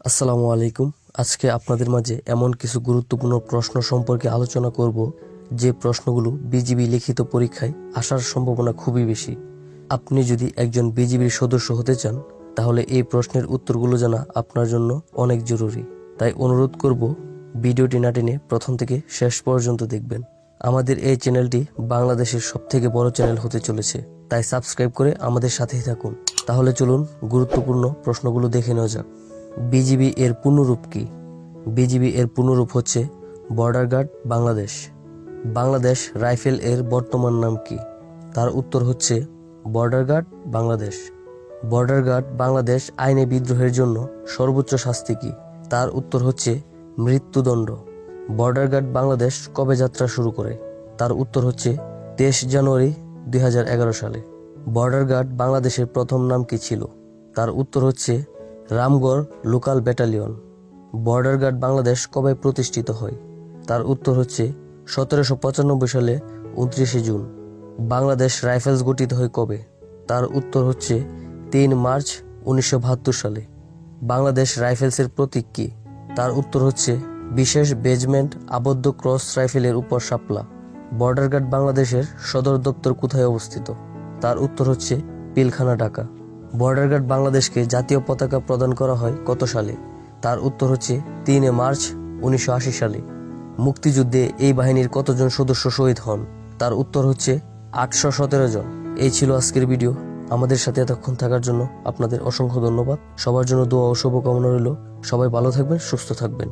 আসসালামু আলাইকুম। আজকে আপনাদের মাঝে এমন কিছু গুরুত্বপূর্ণ প্রশ্ন সম্পর্কে আলোচনা করব যে প্রশ্নগুলো বিজিবি লিখিত পরীক্ষায় আসার সম্ভাবনা খুবই বেশি। আপনি যদি একজন বিজিবির সদস্য হতে চান তাহলে এই প্রশ্নের উত্তরগুলো জানা আপনার জন্য অনেক জরুরি। তাই অনুরোধ করব ভিডিওটি না টেনে প্রথম থেকে শেষ পর্যন্ত দেখবেন। আমাদের এই চ্যানেলটি বাংলাদেশের সবথেকে বড় চ্যানেল হতে চলেছে, তাই সাবস্ক্রাইব করে আমাদের সাথেই থাকুন। তাহলে চলুন গুরুত্বপূর্ণ প্রশ্নগুলো দেখে নেওয়া যাক। বিজিবি এর পূর্ণরূপ কি? বিজিবি এর পূর্ণরূপ হচ্ছে border guard Bangladesh. Bangladesh rifle এর বর্তমান নাম কি? তার উত্তর হচ্ছে border guard Bangladesh. Border guard Bangladesh আইনে বিদ্রোহের জন্য সর্বোচ্চ শাস্তি কি? তার উত্তর হচ্ছে মৃত্যুদণ্ড। বর্ডার গার্ড বাংলাদেশ কবে যাত্রা শুরু করে? তার উত্তর হচ্ছে 23 জানুয়ারি 2011 সালে। বর্ডার গার্ড বাংলাদেশের প্রথম নাম কি ছিল? তার উত্তর হচ্ছে Ramgarh local battalion. Border guard Bangladesh কবে প্রতিষ্ঠিত হয়? তার উত্তর হচ্ছে 1795 সালে 29 জুন। বাংলাদেশ রাইফেলস গঠিত হয় কবে? তার উত্তর হচ্ছে 3 মার্চ 1972 সালে। বাংলাদেশ রাইফেলসের প্রতীক কি? তার উত্তর হচ্ছে বিশেষ বেজমেন্ট আবদ্ধ ক্রস রাইফেলের উপর শাপলা। বর্ডার গার্ড বাংলাদেশের সদর দপ্তর কোথায় অবস্থিত? তার উত্তর হচ্ছে পিলখানা, ঢাকা। বর্ডার গার্ড বাংলাদেশকে জাতীয় পতাকা প্রদান করা হয় কত সালে? তার উত্তর হচ্ছে 3 মার্চ 1980 সালে। মুক্তিযুদ্ধে এই বাহিনীর কতজন সদস্য শহীদ হন? তার উত্তর হচ্ছে 817 জন। এই ছিল আজকের ভিডিও। আমাদের সাথে এতক্ষণ থাকার জন্য আপনাদের অসংখ্য ধন্যবাদ। সবার জন্য দোয়া ও শুভকামনা রইল। সবাই ভালো থাকবেন, সুস্থ থাকবেন।